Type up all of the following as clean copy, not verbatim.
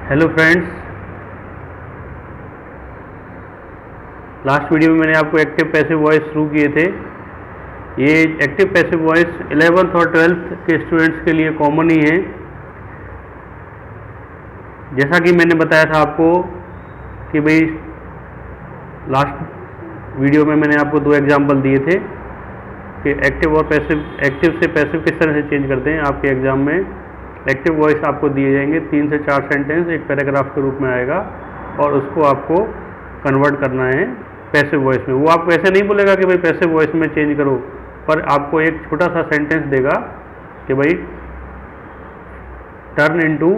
Hello friends, last video में मैंने आपको एक्टिव पैसिव वॉइस शुरू किए थे। ये एक्टिव पैसिव वॉइस 11th और 12th के स्टूडेंट्स के लिए कॉमन ही है। जैसा कि मैंने बताया था आपको कि भाई लास्ट वीडियो में मैंने आपको 2 एग्जाम्पल दिए थे कि एक्टिव और पैसिव, एक्टिव से पैसिव किस तरह से चेंज करते हैं। आपके एग्जाम में एक्टिव वॉइस आपको दिए जाएंगे, 3 से 4 सेंटेंस एक पैराग्राफ के रूप में आएगा और उसको आपको कन्वर्ट करना है पैसिव वॉइस में। वो आपको ऐसे नहीं बोलेगा कि भाई पैसिव वॉइस में चेंज करो, पर आपको एक छोटा सा सेंटेंस देगा कि भाई turn into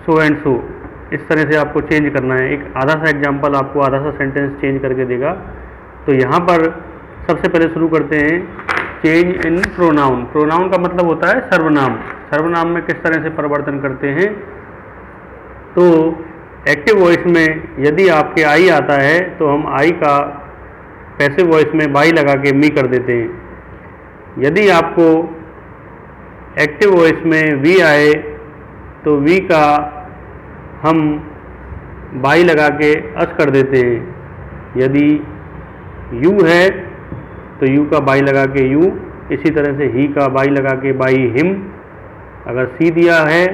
so and so, इस तरह से आपको चेंज करना है। एक आधा सा एग्जाम्पल आपको आधा सा सेंटेंस चेंज करके देगा। तो यहाँ पर सबसे पहले शुरू करते हैं चेंज इन प्रोनाउन। प्रोनाउन का मतलब होता है सर्वनाम। सर्वनाम में किस तरह से परिवर्तन करते हैं। तो एक्टिव वॉइस में यदि आपके आई आता है तो हम आई का पैसिव वॉइस में बाई लगा के मी कर देते हैं। यदि आपको एक्टिव वॉइस में वी आए तो वी का हम बाई लगा के अस कर देते हैं। यदि यू है तो यू का बाई लगा के यू, इसी तरह से ही का बाई लगा के बाई हिम। अगर सी दिया है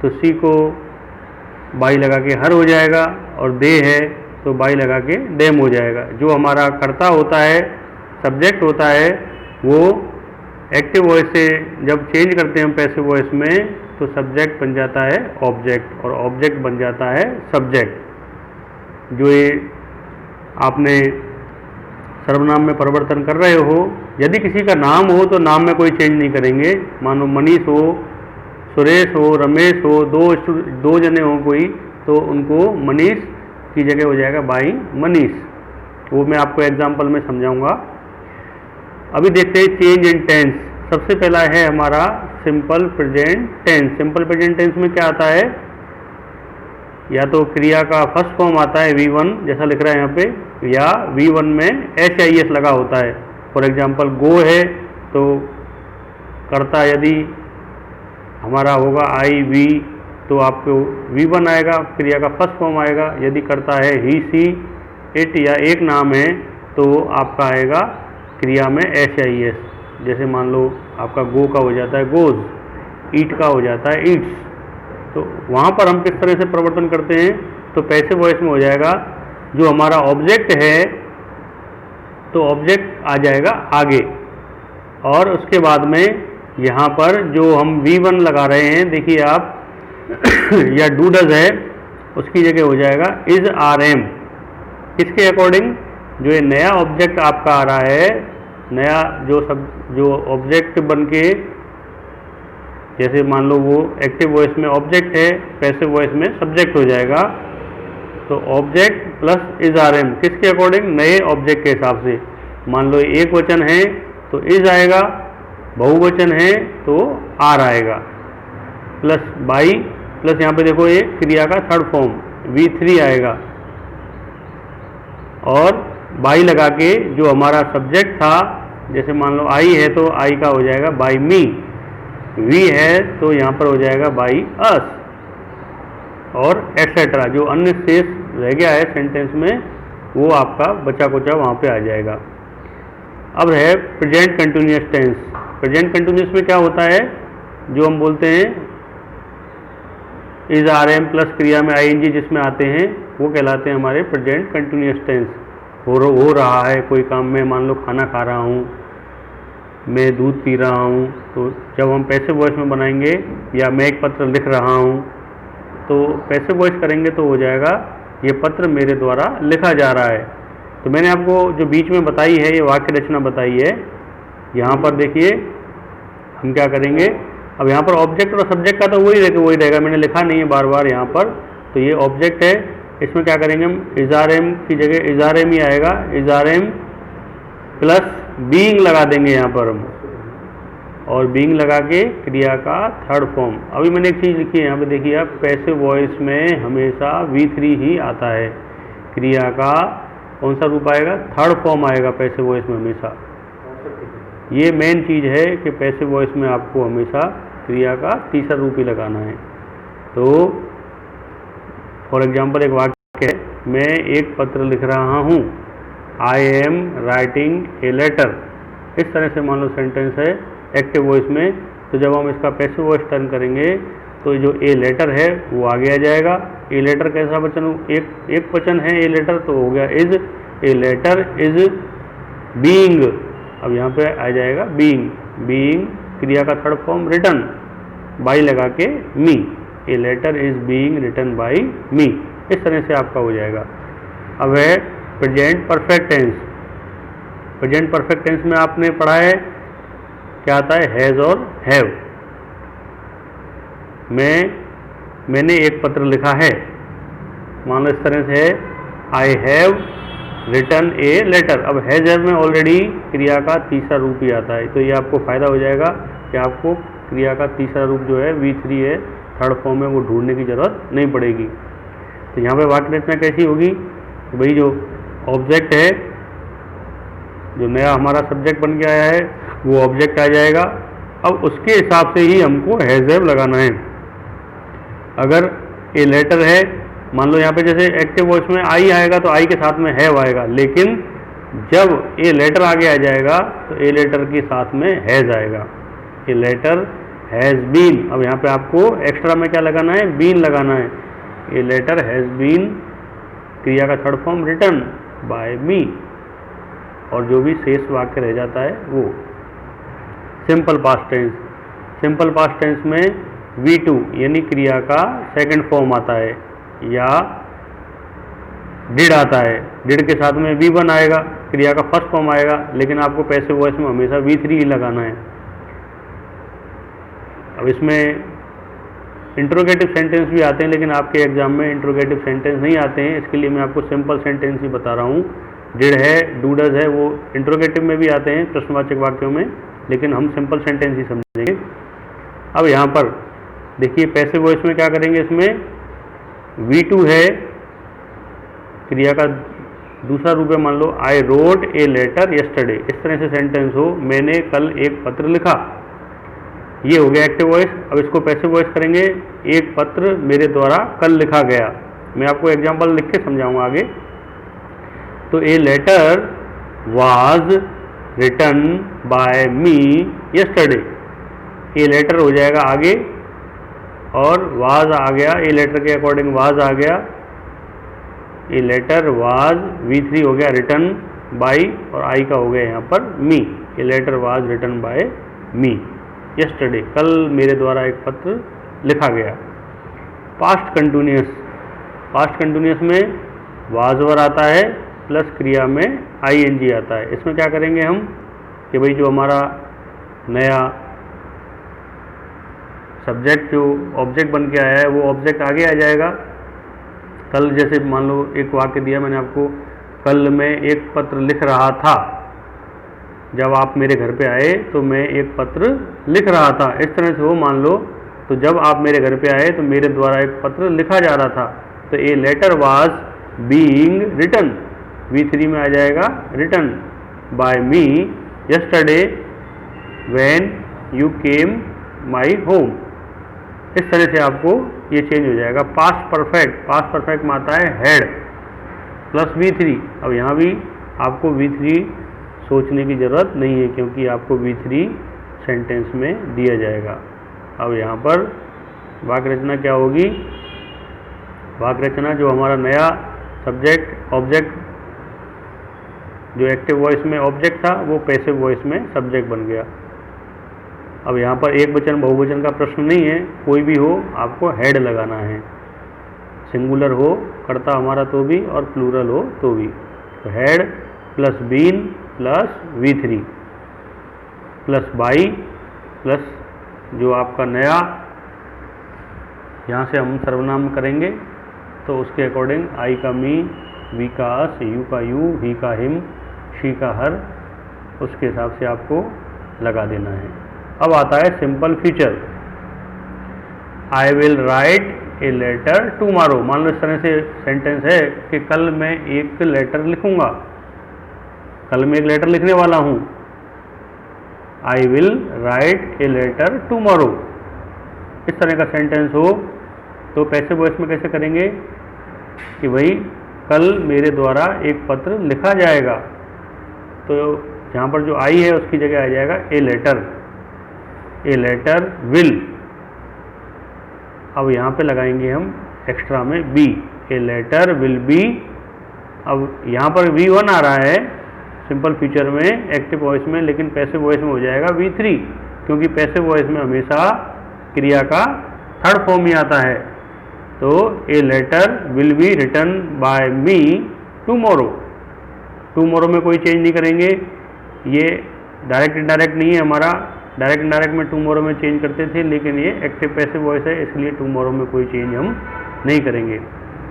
तो सी को बाई लगा के हर हो जाएगा, और दे है तो बाई लगा के देम हो जाएगा। जो हमारा कर्ता होता है, सब्जेक्ट होता है, वो एक्टिव वॉइस से जब चेंज करते हैं हम पैसिव वॉइस में तो सब्जेक्ट बन जाता है ऑब्जेक्ट, और ऑब्जेक्ट बन जाता है सब्जेक्ट। जो ये आपने सर्वनाम में परिवर्तन कर रहे हो, यदि किसी का नाम हो तो नाम में कोई चेंज नहीं करेंगे। मानो मनीष हो, सुरेश हो, रमेश हो, दो जने हो कोई, तो उनको मनीष की जगह हो जाएगा बाई मनीष। वो मैं आपको एग्जाम्पल में समझाऊंगा। अभी देखते हैं चेंज इन टेंस। सबसे पहला है हमारा simple present tense. Simple present tense में क्या आता है, या तो क्रिया का फर्स्ट फॉर्म आता है V1 जैसा लिख रहा है यहाँ पे, या V1 में HIS लगा होता है। फॉर एग्जांपल गो है तो कर्ता यदि हमारा होगा आई वी तो आपको V1 आएगा, क्रिया का फर्स्ट फॉर्म आएगा। यदि कर्ता है ही सी इट या एक नाम है तो आपका आएगा क्रिया में HIS। जैसे मान लो आपका गो का हो जाता है गोज, ईट का हो जाता है ईट्स। तो वहाँ पर हम किस तरह से परिवर्तन करते हैं, तो पैसिव वॉइस में हो जाएगा जो हमारा ऑब्जेक्ट है तो ऑब्जेक्ट आ जाएगा आगे, और उसके बाद में यहाँ पर जो हम V1 लगा रहे हैं, देखिए आप या डूडज है उसकी जगह हो जाएगा इज आर एम। किसके अकॉर्डिंग, जो ये नया ऑब्जेक्ट आपका आ रहा है, नया जो ऑब्जेक्ट बन के, जैसे मान लो वो एक्टिव वॉइस में ऑब्जेक्ट है, पैसिव वॉइस में सब्जेक्ट हो जाएगा। तो object plus is are am किसके अकॉर्डिंग, नए ऑब्जेक्ट के हिसाब से। मान लो एक वचन है तो इज आएगा, बहुवचन है तो आर आएगा, प्लस बाई, प्लस यहाँ पे देखो ये क्रिया का थर्ड फॉर्म V3 आएगा, और बाई लगा के जो हमारा सब्जेक्ट था, जैसे मान लो आई है तो आई का हो जाएगा बाई मी, वी है तो यहाँ पर हो जाएगा बाई अस, और एक्सेट्रा। जो अन्य शेष रह गया है सेंटेंस में वो आपका बचा कुचा वहाँ पे आ जाएगा। अब है present continuous tense. Present continuous में क्या होता है, जो हम बोलते हैं इज आर एम प्लस क्रिया में ING जिसमें आते हैं वो कहलाते हैं हमारे प्रेजेंट कंटिन्यूअस टेंस। हो रहा है कोई काम, में मान लो खाना खा रहा हूँ, मैं दूध पी रहा हूँ, तो जब हम पैसिव वॉइस में बनाएंगे, या मैं एक पत्र लिख रहा हूँ, तो पैसिव वॉइस करेंगे तो हो जाएगा ये पत्र मेरे द्वारा लिखा जा रहा है। तो मैंने आपको जो बीच में बताई है, ये वाक्य रचना बताई है। यहाँ पर देखिए हम क्या करेंगे, अब यहाँ पर ऑब्जेक्ट और सब्जेक्ट का तो वही रहेगा, मैंने लिखा नहीं है बार बार यहाँ पर। तो ये ऑब्जेक्ट है, इसमें क्या करेंगे हम, इज आर एम की जगह इज आर एम ही आएगा, is are am plus being लगा देंगे यहाँ पर हम, और बीइंग लगा के क्रिया का थर्ड फॉर्म। अभी मैंने एक चीज़ लिखी है यहाँ पे, देखिए आप, पैसिव वॉइस में हमेशा V3 ही आता है। क्रिया का कौन सा रूप आएगा, थर्ड फॉर्म आएगा पैसिव वॉइस में हमेशा। ये मेन चीज़ है कि पैसिव वॉइस में आपको हमेशा क्रिया का तीसरा रूप ही लगाना है। तो फॉर एग्जाम्पल एक वाक्य है, मैं एक पत्र लिख रहा हूँ, I am writing a letter. इस तरह से मान लो सेंटेंस है एक्टिव वॉइस में। तो जब हम इसका पैसिव वॉइस टर्न करेंगे तो जो ए लेटर है वो आगे आ जाएगा। ए लेटर कैसा वचन, एक वचन है ए लेटर, तो हो गया is. A letter is being, अब यहाँ पे आ जाएगा बीइंग। बीइंग क्रिया का थर्ड फॉर्म रिटन, बाई लगा के me. A letter is being written by me. इस तरह से आपका हो जाएगा। अब है present perfect tense. Present perfect tense में आपने पढ़ा है क्या आता है, हैज़ और हैव। मैंने एक पत्र लिखा है, मान लो इस तरह से है, I have written a letter. अब हैज़ हैव में ऑलरेडी क्रिया का तीसरा रूप ही आता है, तो ये आपको फायदा हो जाएगा कि आपको क्रिया का तीसरा रूप जो है V3 है, थर्ड फॉर्म में, वो ढूंढने की जरूरत नहीं पड़ेगी। तो यहाँ पे वाक्य रचना कैसी होगी, तो भाई जो ऑब्जेक्ट है, जो नया हमारा सब्जेक्ट बन के आया है, वो ऑब्जेक्ट आ जाएगा। अब उसके हिसाब से ही हमको हैज़ हैव लगाना है। अगर ए लेटर है, मान लो यहाँ पे जैसे एक्टिव वॉइस में आई आएगा तो आई के साथ में हैव आएगा, लेकिन जब ए लेटर आगे आ जाएगा तो ए लेटर के साथ में हैज़ आएगा। ए लेटर हैज़ बीन, अब यहाँ पे आपको एक्स्ट्रा में क्या लगाना है, बीन लगाना है। ए लेटर हैज़ बीन क्रिया का third form written by me, और जो भी शेष वाक्य रह जाता है वो simple past tense. Simple past tense में V2 यानी क्रिया का सेकंड फॉर्म आता है, या डिड आता है। डिड के साथ में V1 आएगा, क्रिया का फर्स्ट फॉर्म आएगा, लेकिन आपको पैसिव वॉइस में हमेशा V3 ही लगाना है। अब इसमें इंट्रोगेटिव सेंटेंस भी आते हैं, लेकिन आपके एग्जाम में इंट्रोगेटिव सेंटेंस नहीं आते हैं, इसके लिए मैं आपको सिंपल सेंटेंस ही बता रहा हूँ। डिड है, डू डज है, वो इंट्रोगेटिव में भी आते हैं, प्रश्नवाचक वाक्यों में, लेकिन हम सिंपल सेंटेंस ही समझेंगे। अब यहाँ पर देखिए पैसिव वॉइस में क्या करेंगे, इसमें V2 है, क्रिया का दूसरा रूप है, मान लो I wrote a letter yesterday. इस तरह से सेंटेंस हो, मैंने कल एक पत्र लिखा, ये हो गया एक्टिव वॉइस। अब इसको पैसिव वॉइस करेंगे, एक पत्र मेरे द्वारा कल लिखा गया। मैं आपको एग्जांपल लिख के समझाऊंगा आगे। तो a letter was written by me yesterday. A letter हो जाएगा आगे, और वाज आ गया, ए लेटर के अकॉर्डिंग वाज आ गया। ए लेटर वाज V3 हो गया रिटन बाई, और आई का हो गया यहाँ पर me. A letter was written by me yesterday, कल मेरे द्वारा एक पत्र लिखा गया। पास्ट कंटिन्यूअस, पास्ट कंटिन्यूअस में वाज वर आता है प्लस क्रिया में ING आता है। इसमें क्या करेंगे हम कि भाई जो हमारा नया सब्जेक्ट जो ऑब्जेक्ट बन के आया है, वो ऑब्जेक्ट आगे आ जाएगा। कल जैसे मान लो एक वाक्य दिया मैंने आपको, कल मैं एक पत्र लिख रहा था, जब आप मेरे घर पे आए तो मैं एक पत्र लिख रहा था। इस तरह से हो मान लो, तो जब आप मेरे घर पे आए तो मेरे द्वारा एक पत्र लिखा जा रहा था। तो a letter was being written, V3 में आ जाएगा written by me yesterday when you came my home. इस तरह से आपको ये चेंज हो जाएगा। पास्ट परफेक्ट, पास्ट परफेक्ट में आता है हैड प्लस V3। अब यहाँ भी आपको V3 सोचने की ज़रूरत नहीं है, क्योंकि आपको V3 सेंटेंस में दिया जाएगा। अब यहाँ पर वाक्य रचना क्या होगी, वाक्य रचना जो हमारा नया सब्जेक्ट ऑब्जेक्ट, जो एक्टिव वॉइस में ऑब्जेक्ट था, वो पैसिव वॉइस में सब्जेक्ट बन गया। अब यहाँ पर एक वचन बहुवचन का प्रश्न नहीं है, कोई भी हो आपको हेड लगाना है। सिंगुलर हो कर्ता हमारा तो भी, और प्लूरल हो तो भी। तो head plus been plus V3 plus by plus जो आपका नया, यहाँ से हम सर्वनाम करेंगे तो उसके अकॉर्डिंग आई का मी, वी का अस, यू का यू, ही का हिम, शी का हर, उसके हिसाब से आपको लगा देना है। अब आता है simple future. I will write a letter tomorrow. मान लो इस तरह से सेंटेंस है कि कल मैं एक लेटर लिखूंगा, कल मैं एक लेटर लिखने वाला हूं। I will write a letter tomorrow, इस तरह का सेंटेंस हो तो पैसिव वॉइस में कैसे करेंगे, कि भाई कल मेरे द्वारा एक पत्र लिखा जाएगा, तो जहाँ पर जो आई है उसकी जगह आ जाएगा ए लेटर विल। अब यहाँ पे लगाएंगे हम एक्स्ट्रा में be, a letter will be. अब यहाँ पर V1 आ रहा है सिंपल फ्यूचर में एक्टिव वॉइस में, लेकिन पैसिव वॉइस में हो जाएगा V3, क्योंकि पैसिव वॉइस में हमेशा क्रिया का थर्ड फॉर्म ही आता है। तो a letter will be written by me tomorrow. Tomorrow में कोई चेंज नहीं करेंगे, ये डायरेक्ट इनडायरेक्ट नहीं है हमारा। डायरेक्ट इनडायरेक्ट में टुमारो में चेंज करते थे, लेकिन ये एक्टिव पैसिव वॉइस है, इसलिए टुमारो में कोई चेंज हम नहीं करेंगे।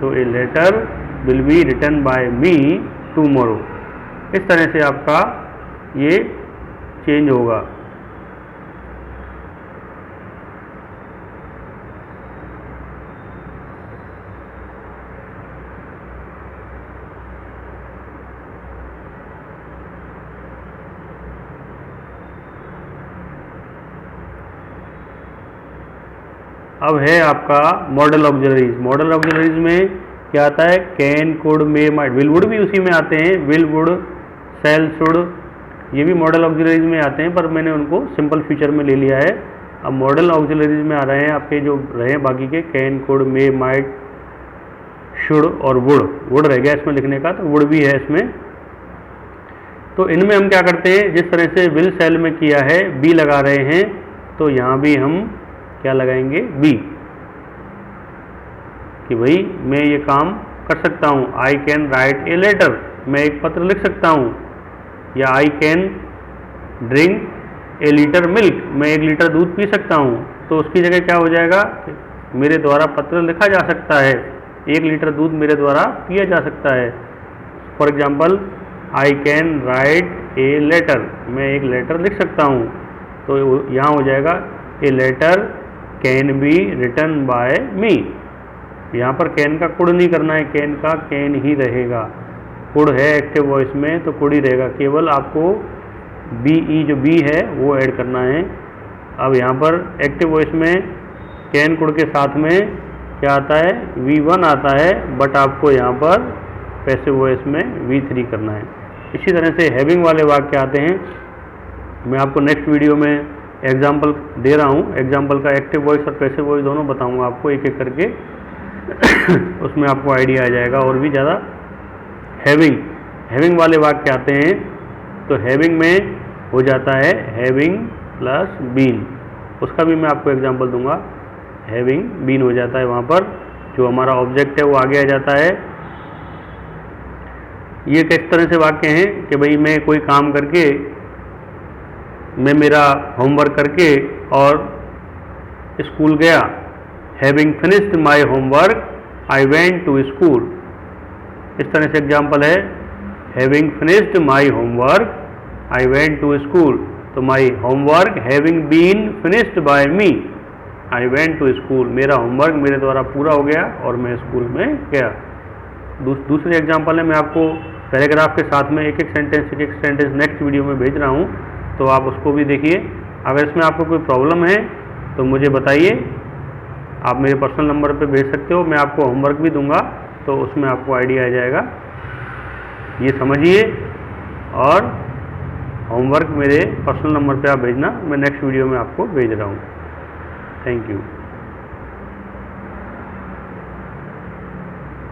तो a letter will be written by me tomorrow. इस तरह से आपका ये चेंज होगा। अब है आपका मॉडल ऑक्सिलरीज। मॉडल ऑक्सिलरीज में क्या आता है? Can, could, may, might. Will would भी उसी में आते हैं, विल वुड, शैल, शुड, ये भी मॉडल ऑक्सिलरीज में आते हैं, पर मैंने उनको सिंपल फ्यूचर में ले लिया है। अब मॉडल ऑक्सिलरीज में आ रहे हैं आपके जो रहे बाकी के can, could, may, might, should और वुड रह गया इसमें लिखने का, तो वुड भी है इसमें। तो इनमें हम क्या करते हैं, जिस तरह से विल सेल में किया है बी लगा रहे हैं, तो यहाँ भी हम क्या लगाएंगे? बी, कि भाई मैं ये काम कर सकता हूँ। I can write a letter, मैं एक पत्र लिख सकता हूँ। या I can drink a litre milk, मैं 1 लीटर दूध पी सकता हूँ। तो उसकी जगह क्या हो जाएगा? मेरे द्वारा पत्र लिखा जा सकता है, 1 लीटर दूध मेरे द्वारा पिया जा सकता है। For example, I can write a letter, मैं एक लेटर लिख सकता हूँ। तो यहाँ हो जाएगा a letter can be written by me. यहाँ पर कैन का कुड नहीं करना है, कैन का कैन ही रहेगा। कुड है एक्टिव वॉइस में तो कुड ही रहेगा, केवल आपको बी ई जो बी है वो ऐड करना है। अब यहाँ पर एक्टिव वॉइस में कैन कुड के साथ में क्या आता है? V1 आता है, बट आपको यहाँ पर पैसिव वॉइस में V3 करना है। इसी तरह से हैविंग वाले वाक्य आते हैं। मैं आपको नेक्स्ट वीडियो में एग्जाम्पल दे रहा हूँ, एग्जाम्पल का एक्टिव वॉइस और पैसिव वॉइस दोनों बताऊँगा आपको एक एक करके उसमें आपको आइडिया आ जाएगा और भी ज़्यादा। हैविंग वाले वाक्य आते हैं, तो हैविंग में हो जाता है हैविंग प्लस बीन, उसका भी मैं आपको एग्जांपल दूंगा। हैविंग बीन हो जाता है, वहाँ पर जो हमारा ऑब्जेक्ट है वो आगे आ जाता है। ये किस तरह से वाक्य हैं कि भाई मैं कोई काम करके, मैं मेरा होमवर्क करके और स्कूल गया। Having finished my homework I went to school. इस तरह से एग्जाम्पल है, having finished my homework I went to school. तो my homework having been finished by me I went to school, मेरा होमवर्क मेरे द्वारा पूरा हो गया और मैं स्कूल में गया। दूसरी एग्जाम्पल है, मैं आपको पैराग्राफ के साथ में एक एक सेंटेंस नेक्स्ट वीडियो में भेज रहा हूँ, तो आप उसको भी देखिए। अगर इसमें आपको कोई प्रॉब्लम है तो मुझे बताइए, आप मेरे पर्सनल नंबर पे भेज सकते हो। मैं आपको होमवर्क भी दूंगा, तो उसमें आपको आइडिया आ जाएगा। ये समझिए, और होमवर्क मेरे पर्सनल नंबर पे आप भेजना, मैं नेक्स्ट वीडियो में आपको भेज रहा हूँ। Thank you.